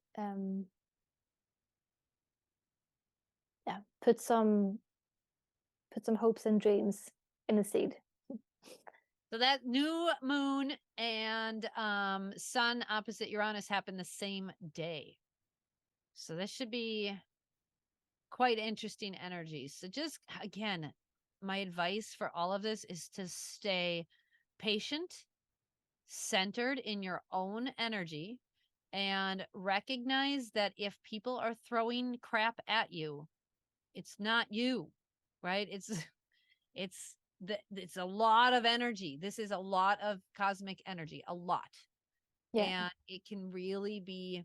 Speaker 2: yeah, put some hopes and dreams in a seed.
Speaker 1: So that new moon and sun opposite Uranus happen the same day. So this should be quite interesting energies. So just again, my advice for all of this is to stay patient, centered in your own energy, and recognize that if people are throwing crap at you, it's not you, right? It's a lot of energy. This is a lot of cosmic energy, a lot.
Speaker 2: Yeah,
Speaker 1: And it can really be,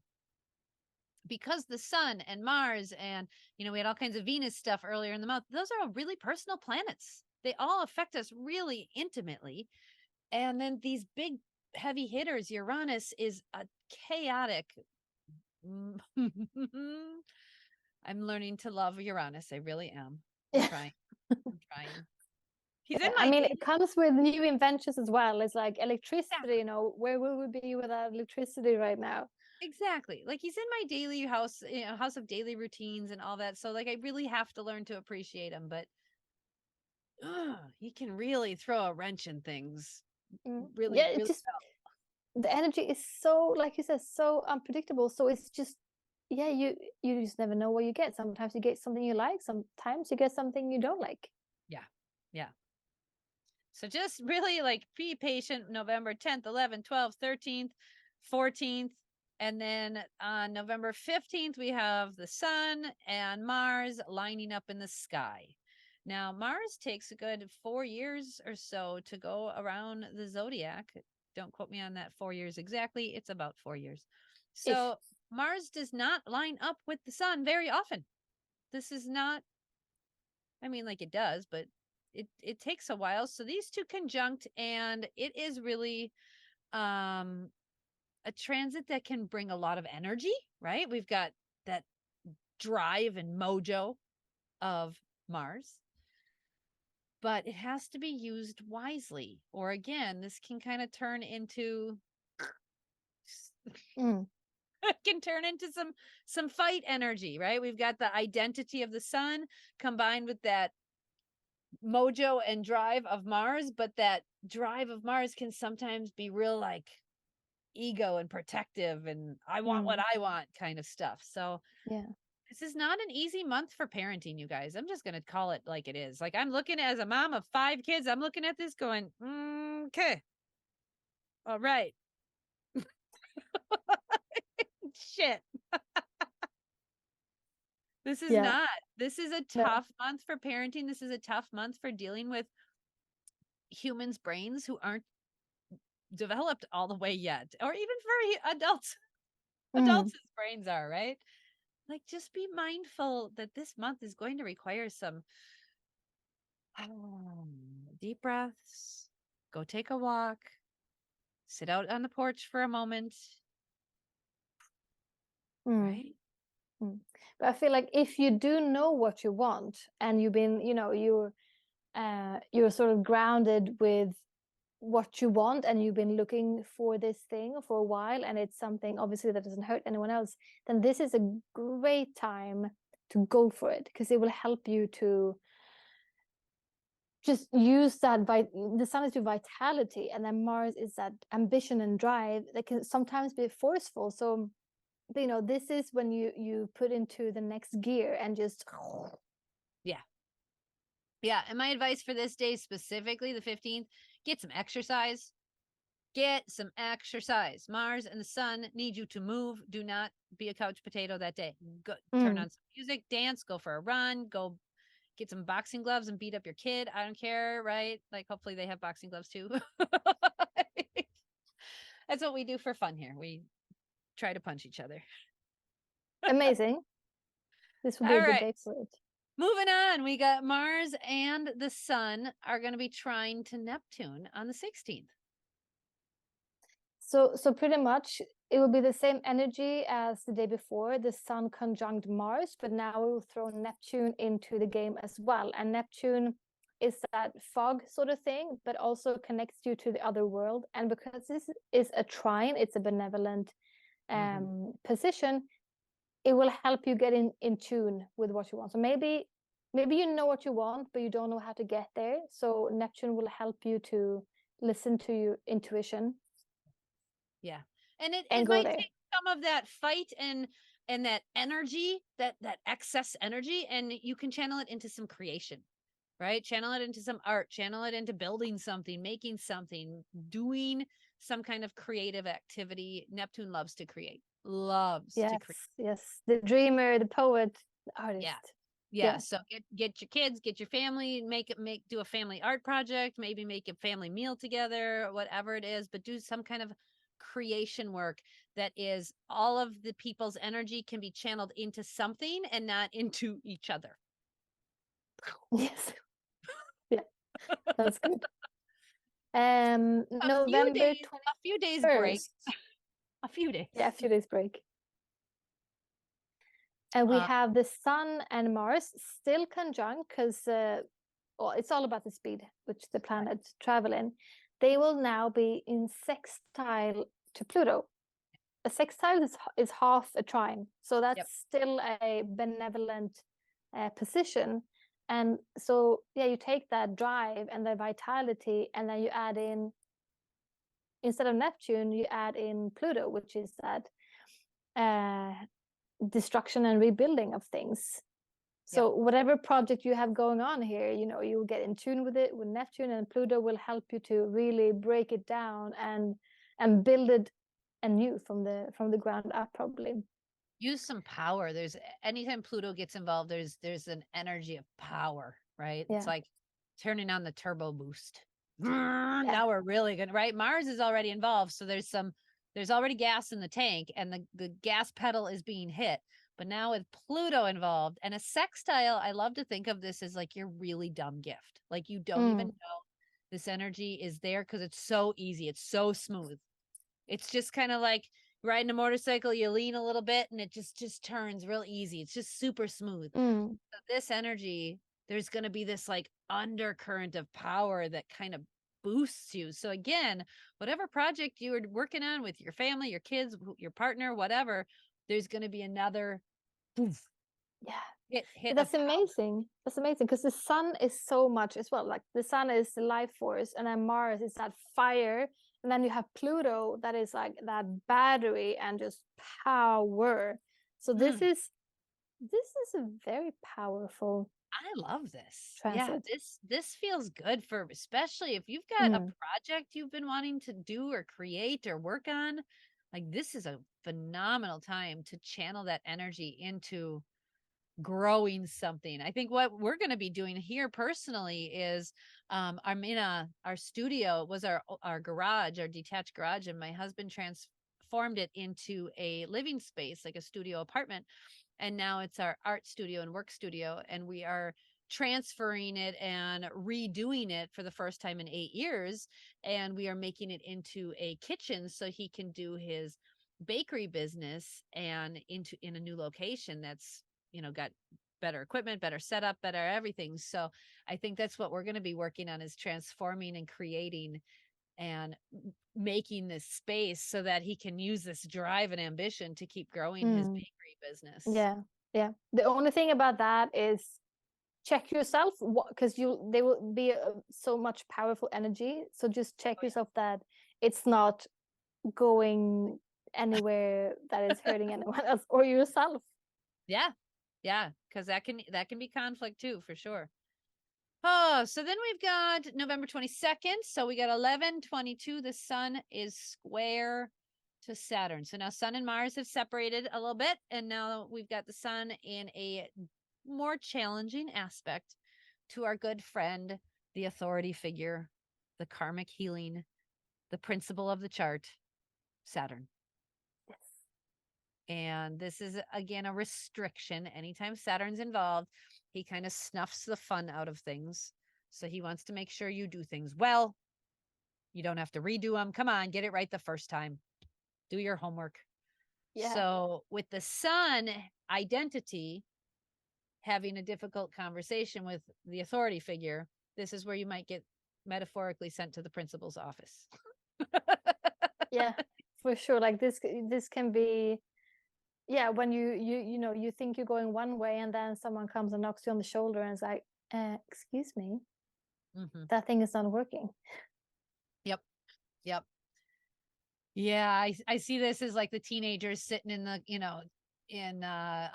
Speaker 1: because the sun and Mars and, we had all kinds of Venus stuff earlier in the month. Those are all really personal planets. They all affect us really intimately. And then these big heavy hitters, Uranus is a chaotic. I'm learning to love Uranus. I really am. I'm
Speaker 2: yeah.
Speaker 1: trying. I'm trying. He's in
Speaker 2: Yeah, I
Speaker 1: my
Speaker 2: mean,
Speaker 1: daily.
Speaker 2: it comes with new inventions as well. It's like electricity,
Speaker 1: Exactly.
Speaker 2: where would we be without electricity right now?
Speaker 1: Exactly. Like he's in my daily house, house of daily routines and all that. So like I really have to learn to appreciate him, but he can really throw a wrench in things.
Speaker 2: Yeah,
Speaker 1: Really,
Speaker 2: it
Speaker 1: really
Speaker 2: just, the energy is so, like you said, so unpredictable. So it's just, yeah, you just never know what you get. Sometimes you get something you like, sometimes you get something you don't like.
Speaker 1: yeah. Yeah. So just really like be patient. November 10th, 11th, 12th, 13th, 14th. And then on November 15th, we have the sun and Mars lining up in the sky. Now, Mars takes a good 4 years or so to go around the zodiac. Don't quote me on that 4 years exactly. It's about 4 years.
Speaker 2: Ish.
Speaker 1: So Mars does not line up with the sun very often. This is not, I mean, like it does, but it takes a while. So these two conjunct, and it is really um a transit that can bring a lot of energy, right? We've got that drive and mojo of Mars, but it has to be used wisely. Or again, this can kind of turn into
Speaker 2: Mm.
Speaker 1: can turn into some fight energy, right? We've got the identity of the sun combined with that mojo and drive of Mars, but that drive of Mars can sometimes be real like ego and protective and I want what
Speaker 2: Mm.
Speaker 1: I want kind of stuff. So
Speaker 2: Yeah.
Speaker 1: this is not an easy month for parenting, you guys. I'm just going to call it like it is. Like I'm looking as a mom of 5 kids, I'm looking at this going, okay. All right. Shit. This is
Speaker 2: Yeah.
Speaker 1: not. This is a
Speaker 2: No.
Speaker 1: tough month for parenting. This is a tough month for dealing with humans' brains who aren't developed all the way yet, or even for adults.
Speaker 2: Mm.
Speaker 1: Adults' brains are, right? Like, just be mindful that this month is going to require some deep breaths. Go take a walk. Sit out on the porch for a moment,
Speaker 2: Mm.
Speaker 1: right?
Speaker 2: Mm. But I feel like if you do know what you want and you've been, you're sort of grounded with what you want and you've been looking for this thing for a while and it's something obviously that doesn't hurt anyone else, then this is a great time to go for it because it will help you to just use that the sun is your vitality and then Mars is that ambition and drive that can sometimes be forceful. So this is when you put into the next gear and just
Speaker 1: Yeah. Yeah. And my advice for this day, specifically the 15th, get some exercise. Get some exercise. Mars and the sun need you to move. Do not be a couch potato that day. Go turn
Speaker 2: mm,
Speaker 1: on some music, dance, go for a run, go get some boxing gloves and beat up your kid. I don't care, right? Like hopefully they have boxing gloves too. That's what we do for fun here. We try to punch each other.
Speaker 2: amazing. This will be
Speaker 1: All
Speaker 2: a good
Speaker 1: right.
Speaker 2: day for it.
Speaker 1: Moving on, we got Mars and the sun are going to be trying to Neptune on the 16th.
Speaker 2: So pretty much it will be the same energy as the day before, the sun conjunct Mars, but now we will throw Neptune into the game as well. And Neptune is that fog sort of thing, but also connects you to the other world. And because this is a trine, it's a benevolent position, it will help you get in tune with what you want. So maybe you know what you want, but you don't know how to get there. So Neptune will help you to listen to your intuition
Speaker 1: Yeah. And
Speaker 2: and
Speaker 1: it
Speaker 2: go
Speaker 1: might
Speaker 2: there.
Speaker 1: take some of that fight and that energy, that excess energy, and you can channel it into some creation, right? Channel it into some art, channel it into building something, making something, doing some kind of creative activity. Neptune loves to create. Loves to
Speaker 2: Yes,
Speaker 1: create.
Speaker 2: yes. The dreamer, the poet, the
Speaker 1: Yeah.
Speaker 2: artist.
Speaker 1: Yeah.
Speaker 2: Yeah.
Speaker 1: So get your kids, get your family, do a family art project, maybe make a family meal together, whatever it is, but do some kind of creation work that is all of the people's energy can be channeled into something and not into each other.
Speaker 2: Yes. Yeah, that's good.
Speaker 1: A few
Speaker 2: November
Speaker 1: days, a few days break,
Speaker 2: 21st.
Speaker 1: a few days.
Speaker 2: Yeah, a few days break. And we
Speaker 1: Uh,
Speaker 2: have the Sun and Mars still conjunct because well, it's all about the speed which the planets travel in. They will now be in sextile to Pluto. A sextile is half a trine, so that's
Speaker 1: yep.
Speaker 2: still a benevolent position. And so, yeah, you take that drive and the vitality, and then you add in, instead of Neptune, you add in Pluto, which is that destruction and rebuilding of things. So whatever project you have going on here, you know, you'll get in tune with it with Neptune, and Pluto will help you to really break it down and build it anew from the ground up, probably.
Speaker 1: Use some power. There's anytime Pluto gets involved, there's an energy of power, right? It's
Speaker 2: Yeah.
Speaker 1: like turning on the turbo boost.
Speaker 2: Yeah.
Speaker 1: Now we're really gonna, right? Mars is already involved, so there's already gas in the tank, and the gas pedal is being hit. But now with Pluto involved and a sextile, I love to think of this as like your really dumb gift. Like you don't even know this energy is there because it's so easy. It's so smooth. It's just kind of like riding a motorcycle, you lean a little bit and it just turns real easy. It's just super smooth.
Speaker 2: Mm.
Speaker 1: So this energy, there's going to be this like undercurrent of power that kind of boosts you. So again, whatever project you were working on with your family, your kids, your partner, whatever, there's going to be another poof,
Speaker 2: Yeah.
Speaker 1: hit of
Speaker 2: That's
Speaker 1: power.
Speaker 2: amazing. That's amazing because the sun is so much as well. Like the sun is the life force, and then Mars is that fire, and then you have Pluto that is like that battery and just power. So
Speaker 1: Mm,
Speaker 2: this is a very powerful
Speaker 1: I love this. Yeah,
Speaker 2: transit.
Speaker 1: this feels good for, especially if you've got a
Speaker 2: Mm.
Speaker 1: project you've been wanting to do or create or work on. Like this is a phenomenal time to channel that energy into growing something. I think what we're going to be doing here personally is I'm in our studio. It was our garage, our detached garage, and my husband transformed it into a living space, like a studio apartment. And now it's our art studio and work studio, and we are transferring it and redoing it for the first time in 8 years, and we are making it into a kitchen so he can do his bakery business and in a new location that's, got better equipment, better setup, better everything. So I think that's what we're going to be working on, is transforming and creating and making this space so that he can use this drive and ambition to keep growing his
Speaker 2: Mm.
Speaker 1: bakery business.
Speaker 2: Yeah. Yeah. The only thing about that is check yourself, because they will be so much powerful energy. So just check
Speaker 1: Oh,
Speaker 2: yourself that it's not going anywhere that is hurting anyone else or yourself.
Speaker 1: yeah. Yeah, because that can be conflict too, for sure. Oh, so then we've got November 22nd. So we got 11/22. The sun is square to Saturn. So now Sun and Mars have separated a little bit, and now we've got the sun in a more challenging aspect to our good friend, the authority figure, the karmic healing, the principle of the chart, Saturn.
Speaker 2: Yes.
Speaker 1: And this is, again, a restriction. Anytime Saturn's involved, he kind of snuffs the fun out of things. So he wants to make sure you do things well. You don't have to redo them. Come on, get it right the first time. Do your homework.
Speaker 2: Yeah.
Speaker 1: So with the sun identity, having a difficult conversation with the authority figure, this is where you might get metaphorically sent to the principal's office.
Speaker 2: Yeah, for sure. Like this can be, yeah, when you think you're going one way, and then someone comes and knocks you on the shoulder and is like, excuse me,
Speaker 1: Mm-hmm.
Speaker 2: that thing is not working.
Speaker 1: Yep. Yep. Yeah, I see this as like the teenagers sitting in the, in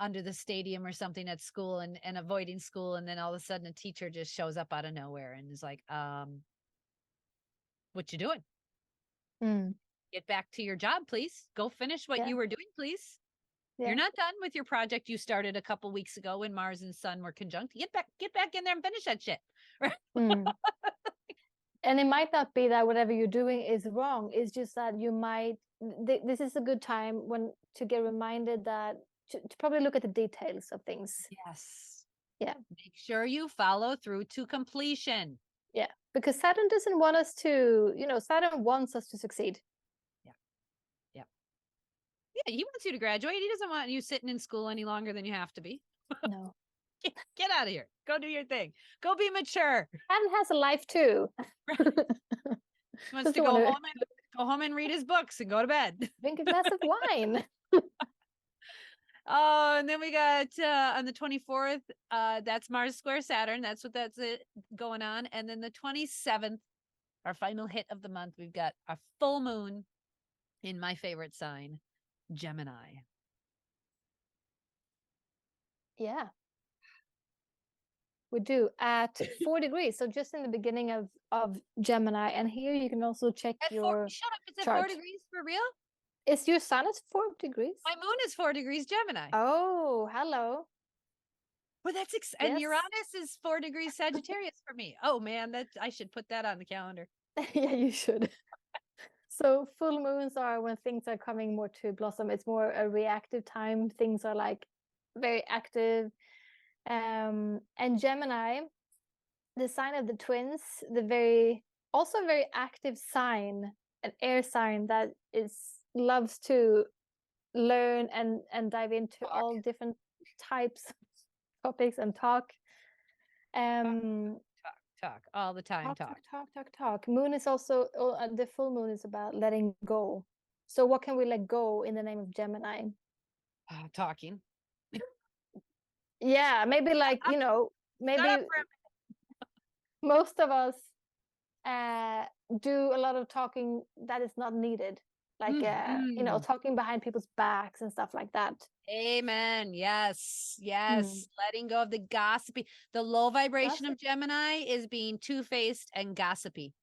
Speaker 1: under the stadium or something at school, and avoiding school, and then all of a sudden a teacher just shows up out of nowhere and is like, what you doing?
Speaker 2: Mm.
Speaker 1: Get back to your job, please. Go finish what
Speaker 2: Yeah.
Speaker 1: you were doing, please. You're
Speaker 2: Yeah.
Speaker 1: not done with your project you started a couple weeks ago when Mars and Sun were conjunct. Get back in there and finish that shit. Right?
Speaker 2: Mm. And it might not be that whatever you're doing is wrong. It's just that you might this is a good time when to get reminded that to probably look at the details of things.
Speaker 1: Yes.
Speaker 2: Yeah.
Speaker 1: Make sure you follow through to completion.
Speaker 2: Yeah, because Saturn doesn't want us to, Saturn wants us to succeed.
Speaker 1: Yeah. Yeah. Yeah, he wants you to graduate. He doesn't want you sitting in school any longer than you have to be.
Speaker 2: No.
Speaker 1: Get out of here. Go do your thing. Go be mature.
Speaker 2: Saturn has a life too.
Speaker 1: He wants to
Speaker 2: Doesn't want to
Speaker 1: go home and read his books and go to bed.
Speaker 2: drink a glass of wine.
Speaker 1: Oh, and then we got on the 24th, that's Mars square Saturn. That's it going on. And then the 27th, our final hit of the month, we've got a full moon in my favorite sign, Gemini.
Speaker 2: Yeah. We do at 4 degrees, so just in the beginning of Gemini. And here you can also check
Speaker 1: At four,
Speaker 2: your
Speaker 1: shut up, it's at 4
Speaker 2: chart.
Speaker 1: degrees for real?
Speaker 2: Is your sun at 4 degrees?
Speaker 1: My moon is 4 degrees Gemini.
Speaker 2: Oh, hello.
Speaker 1: Well, that's and
Speaker 2: Yes.
Speaker 1: Uranus is 4 degrees Sagittarius for me. Oh man, that I should put that on the calendar.
Speaker 2: Yeah, you should. So full moons are when things are coming more to blossom. It's more a reactive time. Things are like very active. And Gemini, the sign of the twins, the also very active sign, an air sign that is loves to learn and dive into
Speaker 1: Talk,
Speaker 2: all different types of topics and talk.
Speaker 1: talk,
Speaker 2: Um,
Speaker 1: talk all the time.
Speaker 2: talk. Moon is also the full moon is about letting go. So what can we let go in the name of Gemini?
Speaker 1: Talking.
Speaker 2: Yeah, maybe like,
Speaker 1: Shut up
Speaker 2: maybe
Speaker 1: for
Speaker 2: most of us do a lot of talking that is not needed, like talking behind people's backs and stuff like that.
Speaker 1: Amen. Yes.
Speaker 2: Mm.
Speaker 1: Yes. Letting go of the gossipy. The low vibration
Speaker 2: Gossip.
Speaker 1: of Gemini is being two-faced and gossipy.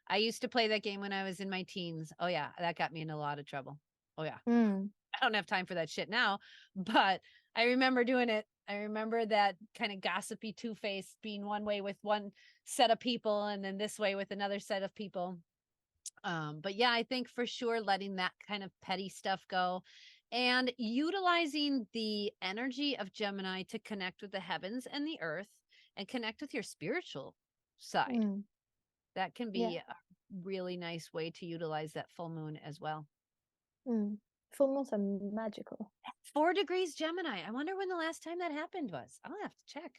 Speaker 1: I used to play that game when I was in my teens. Oh yeah, that got me in a lot of trouble. Oh yeah.
Speaker 2: Mm.
Speaker 1: I don't have time for that shit now, but I remember doing it. I remember that kind of gossipy two-faced being one way with one set of people and then this way with another set of people. But yeah, I think for sure letting that kind of petty stuff go and utilizing the energy of Gemini to connect with the heavens and the earth and connect with your spiritual side.
Speaker 2: Mm.
Speaker 1: That can
Speaker 2: Yeah.
Speaker 1: be a really nice way to utilize that full moon as well.
Speaker 2: Mm. Full moons are magical.
Speaker 1: 4 degrees Gemini. I wonder when the last time that happened was. I'll have to check.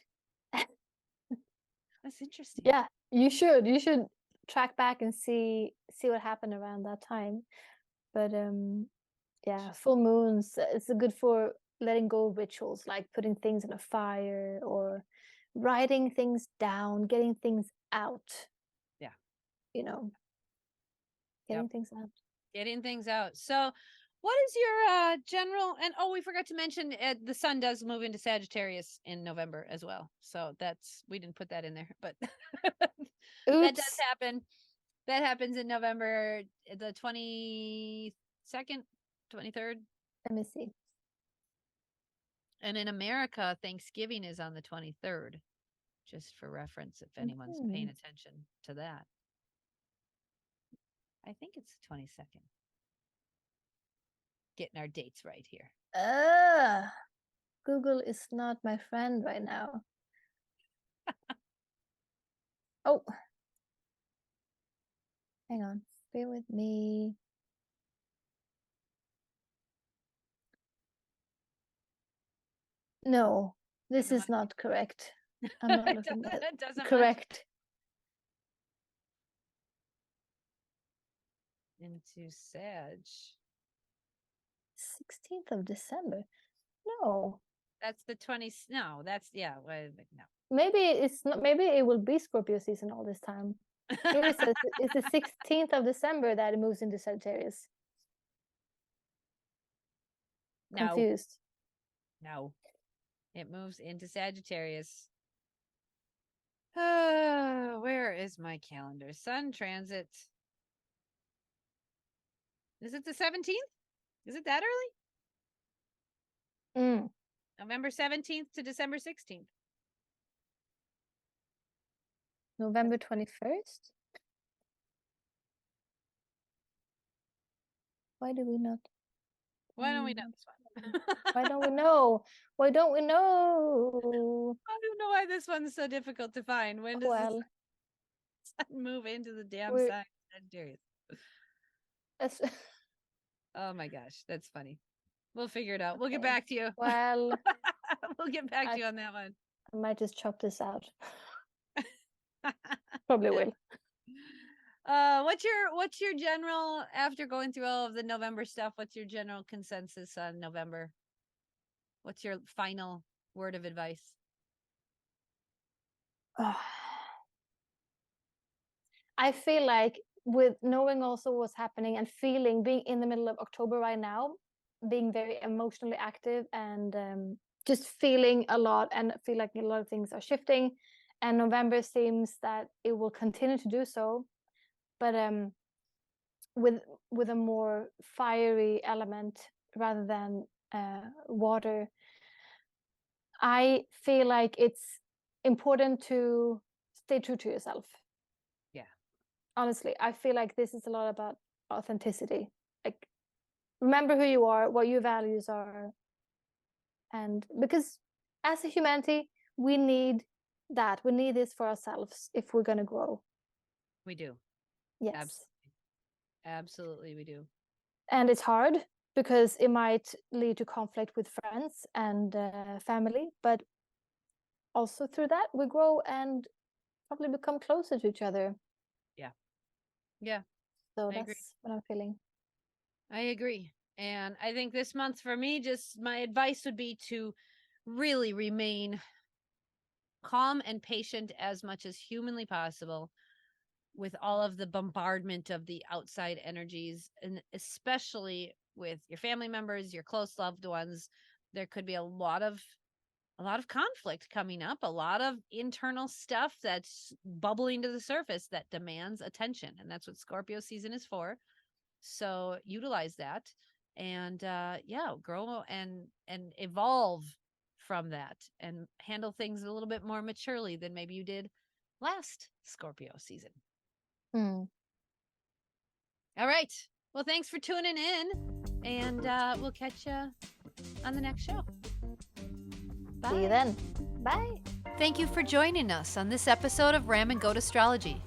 Speaker 1: That's interesting.
Speaker 2: Yeah, you should. You should track back and see what happened around that time. But yeah, full moons, it's good for letting go of rituals, like putting things in a fire or writing things down, getting things out.
Speaker 1: Yeah.
Speaker 2: Getting things out.
Speaker 1: Getting things out. So what is your general, and we forgot to mention the sun does move into Sagittarius in November as well. So we didn't put that in there, but that does
Speaker 2: Oops.
Speaker 1: happen. That happens in November the 22nd, 23rd.
Speaker 2: Let me see.
Speaker 1: And in America, Thanksgiving is on the 23rd, just for reference, if anyone's paying attention to that. I think it's the 22nd. Getting our dates right here.
Speaker 2: Google is not my friend right now. Oh, hang on. Bear with me. No, this is not correct. I'm not looking at
Speaker 1: it. Doesn't
Speaker 2: correct.
Speaker 1: Into Sag.
Speaker 2: 16th of December. No.
Speaker 1: That's the 20th. No, that's, yeah. No.
Speaker 2: Maybe it's not. Maybe it will be Scorpio season all this time. Here it says it's the 16th of December that it moves into Sagittarius.
Speaker 1: No.
Speaker 2: Confused.
Speaker 1: No. It moves into Sagittarius. Where is my calendar? Sun transit. Is it the 17th? Is it that early? November 17th to December 16th.
Speaker 2: November 21st? Why do we not?
Speaker 1: Why don't we know this one?
Speaker 2: Why don't we know? Why don't we know?
Speaker 1: I don't know why this one's so difficult to find. When does the sun move into the damn sign? Sagittarius. Oh my gosh, that's funny. We'll figure it out. We'll get back to you.
Speaker 2: Well,
Speaker 1: we'll get back to you on that one.
Speaker 2: I might just chop this out. Probably will.
Speaker 1: What's your general, after going through all of the November stuff, what's your general consensus on November? What's your final word of advice?
Speaker 2: I feel like with knowing also what's happening and being in the middle of October right now, being very emotionally active and just feeling a lot and feel like a lot of things are shifting. And November seems that it will continue to do so, but with a more fiery element rather than water. I feel like it's important to stay true to yourself.
Speaker 1: Yeah.
Speaker 2: Honestly, I feel like this is a lot about authenticity. Like, remember who you are, what your values are. And because as a humanity, we need that. We need this for ourselves if we're going to grow.
Speaker 1: We do.
Speaker 2: Yes.
Speaker 1: Absolutely. Absolutely, we do.
Speaker 2: And it's hard because it might lead to conflict with friends and family, but also through that, we grow and probably become closer to each other.
Speaker 1: Yeah. Yeah.
Speaker 2: So
Speaker 1: I agree.
Speaker 2: that's what I'm feeling.
Speaker 1: I agree. And I think this month for me, just my advice would be to really remain calm and patient as much as humanly possible with all of the bombardment of the outside energies, and especially with your family members, your close loved ones. There could be a lot of conflict coming up, a lot of internal stuff that's bubbling to the surface that demands attention, and that's what Scorpio season is for. So utilize that, and yeah, grow and evolve from that, and handle things a little bit more maturely than maybe you did last Scorpio season.
Speaker 2: Mm.
Speaker 1: All right, well, thanks for tuning in, and we'll catch you on the next show. Bye.
Speaker 2: See you then. Bye.
Speaker 1: Thank you for joining us on this episode of Ram and Goat Astrology.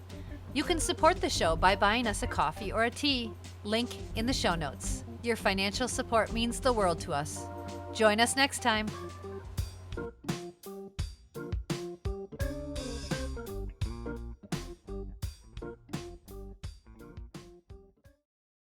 Speaker 1: You can support the show by buying us a coffee or a tea. Link in the show notes. Your financial support means the world to us. Join us next time.